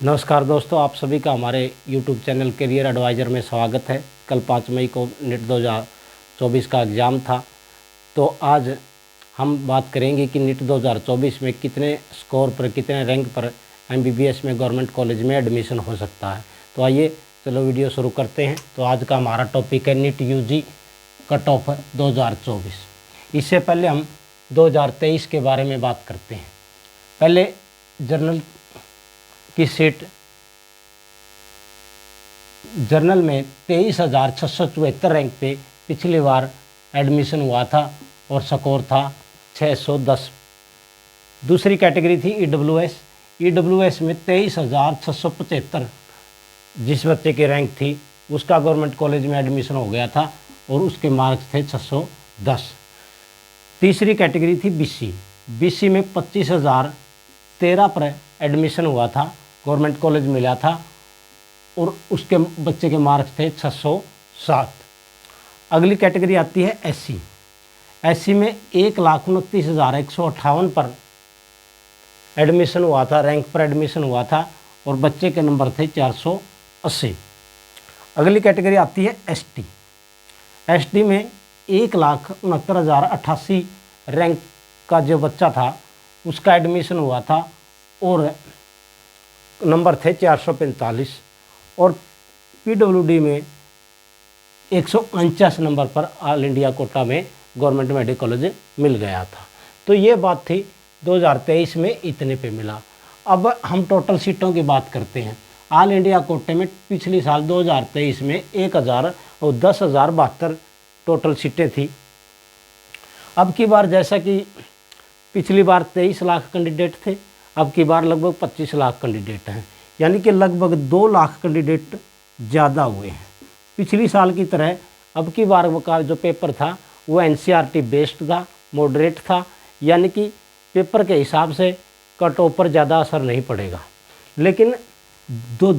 नमस्कार दोस्तों, आप सभी का हमारे YouTube चैनल करियर एडवाइज़र में स्वागत है। कल 5 मई को नीट 2024 का एग्ज़ाम था, तो आज हम बात करेंगे कि नीट 2024 में कितने स्कोर पर, कितने रैंक पर MBBS में गवर्नमेंट कॉलेज में एडमिशन हो सकता है। तो आइए चलो वीडियो शुरू करते हैं। तो आज का हमारा टॉपिक है नीट UG कट ऑफ 2024। इससे पहले हम 2023 के बारे में बात करते हैं। पहले जर्नल की सीट जर्नल में 23,674 रैंक पे पिछली बार एडमिशन हुआ था और स्कोर था 610। दूसरी कैटेगरी थी EWS में 23,675 जिस बच्चे की रैंक थी उसका गवर्नमेंट कॉलेज में एडमिशन हो गया था और उसके मार्क्स थे 610। तीसरी कैटेगरी थी BC में 25,013 पर एडमिशन हुआ था, गवर्नमेंट कॉलेज मिला था और उसके बच्चे के मार्क्स थे 607। अगली कैटेगरी आती है SC में 1,29,158 पर एडमिशन हुआ था, रैंक पर एडमिशन हुआ था और बच्चे के नंबर थे 480। अगली कैटेगरी आती है ST में 1,69,088 रैंक का जो बच्चा था उसका एडमिशन हुआ था और नंबर थे 445 और PWD में 149 नंबर पर ऑल इंडिया कोटा में गवर्नमेंट मेडिकल कॉलेज मिल गया था। तो ये बात थी 2023 में इतने पे मिला। अब हम टोटल सीटों की बात करते हैं। ऑल इंडिया कोटे में पिछली साल 2023 में 10,072 टोटल सीटें थी। अब की बार जैसा कि पिछली बार 23 लाख कैंडिडेट थे, अब की बार लगभग 25 लाख कैंडिडेट हैं, यानी कि लगभग 2 लाख कैंडिडेट ज़्यादा हुए हैं। पिछली साल की तरह अब की बार का जो पेपर था वो NCERT बेस्ड था, मॉडरेट था, यानी कि पेपर के हिसाब से कट ऑफ पर ज़्यादा असर नहीं पड़ेगा। लेकिन जो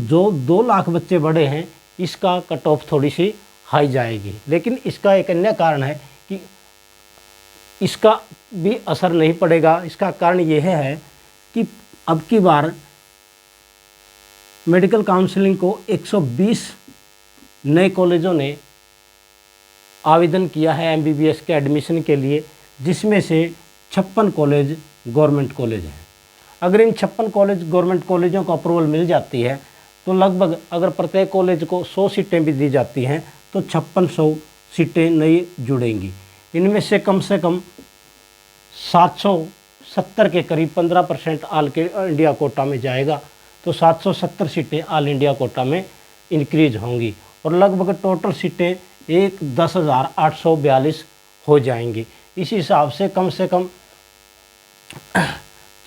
2 लाख बच्चे बढ़े हैं इसका कट ऑफ थोड़ी सी हाई जाएगी। लेकिन इसका एक अन्य कारण है कि इसका भी असर नहीं पड़ेगा। इसका कारण यह है कि अब की बार मेडिकल काउंसलिंग को 120 नए कॉलेजों ने आवेदन किया है MBBS के एडमिशन के लिए, जिसमें से 56 कॉलेज गवर्नमेंट कॉलेज हैं। अगर इन 56 कॉलेज गवर्नमेंट कॉलेजों को अप्रूवल मिल जाती है तो लगभग, अगर प्रत्येक कॉलेज को 100 सीटें भी दी जाती हैं तो 5600 सीटें नई जुड़ेंगी। इनमें से कम 770 के करीब 15% ऑल इंडिया कोटा में जाएगा, तो 770 सीटें ऑल इंडिया कोटा में इंक्रीज होंगी और लगभग टोटल सीटें 10,842 हो जाएंगी। इस हिसाब से कम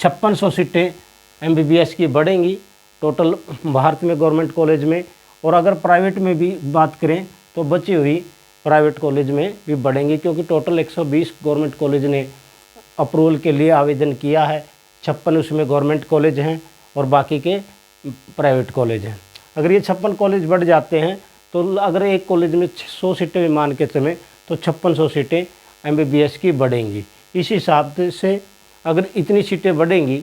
5600 सीटें MBBS की बढ़ेंगी टोटल भारत में गवर्नमेंट कॉलेज में। और अगर प्राइवेट में भी बात करें तो बची हुई प्राइवेट कॉलेज में भी बढ़ेंगी, क्योंकि टोटल 120 गवर्नमेंट कॉलेज ने अप्रूवल के लिए आवेदन किया है। 56 उसमें गवर्नमेंट कॉलेज हैं और बाकी के प्राइवेट कॉलेज हैं। अगर ये 56 कॉलेज बढ़ जाते हैं तो अगर एक कॉलेज में 100 सीटें मान के चलें तो 5600 सीटें MBBS की बढ़ेंगी। इस हिसाब से अगर इतनी सीटें बढ़ेंगी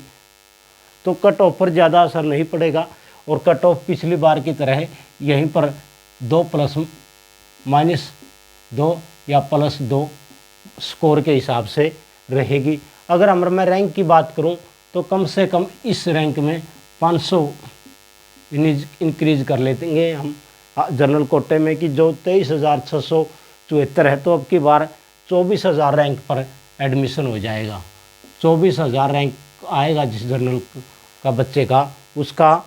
तो कट ऑफ पर ज़्यादा असर नहीं पड़ेगा और कट ऑफ पिछली बार की तरह यहीं पर 2 ±2 या +2 स्कोर के हिसाब से रहेगी। अगर मैं रैंक की बात करूं तो कम से कम इस रैंक में 500 इंक्रीज कर लेंगे हम जनरल कोटे में, कि जो 23,674 है तो अब की बार 24,000 रैंक पर एडमिशन हो जाएगा। 24,000 रैंक आएगा जिस जनरल का बच्चे का, उसका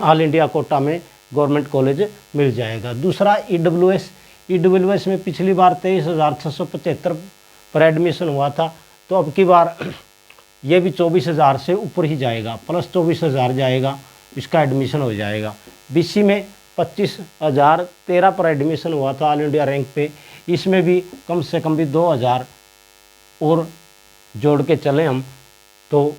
ऑल इंडिया कोटा में गवर्नमेंट कॉलेज मिल जाएगा। दूसरा EWS में पिछली बार 23,675 पर एडमिशन हुआ था, तो अब की बार ये भी 24,000 से ऊपर ही जाएगा, +24,000 जाएगा, इसका एडमिशन हो जाएगा। BC में 25,013 पर एडमिशन हुआ था ऑल इंडिया रैंक पे, इसमें भी कम से कम भी 2,000 और जोड़ के चलें हम तो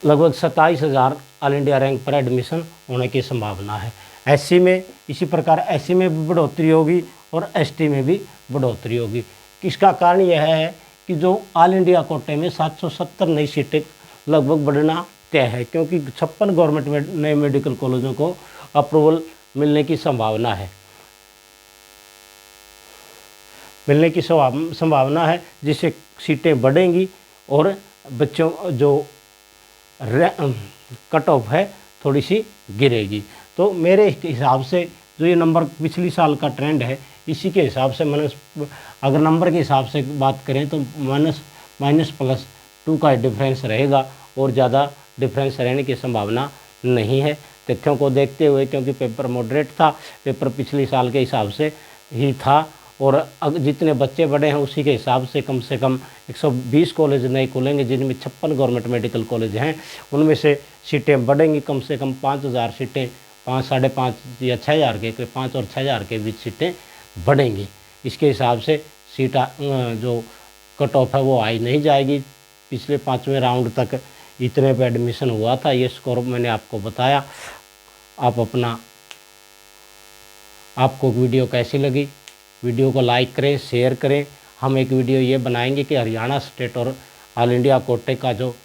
लगभग 27,000 ऑल इंडिया रैंक पर एडमिशन होने की संभावना है। SC में इसी प्रकार SC में भी बढ़ोतरी होगी और ST में भी बढ़ोतरी होगी। इसका कारण यह है कि जो ऑल इंडिया कोटे में 770 नई सीटें लगभग बढ़ना तय है, क्योंकि 56 गवर्नमेंट में नए मेडिकल कॉलेजों को अप्रूवल मिलने की संभावना है, जिससे सीटें बढ़ेंगी और बच्चों जो कट ऑफ है थोड़ी सी गिरेगी। तो मेरे हिसाब से जो ये नंबर पिछली साल का ट्रेंड है, इसी के हिसाब से अगर नंबर के हिसाब से बात करें तो -+2 का डिफरेंस रहेगा और ज़्यादा डिफरेंस रहने की संभावना नहीं है तथ्यों को देखते हुए, क्योंकि पेपर मॉडरेट था, पेपर पिछली साल के हिसाब से ही था और जितने बच्चे बढ़े हैं उसी के हिसाब से कम 120 कॉलेज नए खुलेंगे, जिनमें 56 गवर्नमेंट मेडिकल कॉलेज हैं। उनमें से सीटें बढ़ेंगी, कम से कम 5000 सीटें, 5-5.5 या 6000 के 5 और 6000 के बीच सीटें बढ़ेंगी। इसके हिसाब से जो कट ऑफ है वो आई नहीं जाएगी। पिछले 5वें राउंड तक इतने पे एडमिशन हुआ था, ये स्कोर मैंने आपको बताया। आपको वीडियो कैसी लगी, वीडियो को लाइक करें, शेयर करें। हम एक वीडियो ये बनाएंगे कि हरियाणा स्टेट और ऑल इंडिया कोटे का जो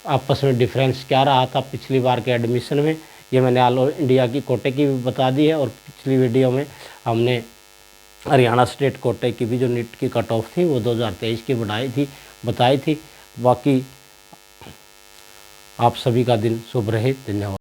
आपस में डिफरेंस क्या रहा था पिछली बार के एडमिशन में, ये मैंने ऑल इंडिया की कोटे की भी बता दी है और पिछली वीडियो में हमने हरियाणा स्टेट कोटे की भी जो नीट की कट ऑफ थी वो 2023 की बताई थी। बाकी आप सभी का दिन शुभ रहे। धन्यवाद।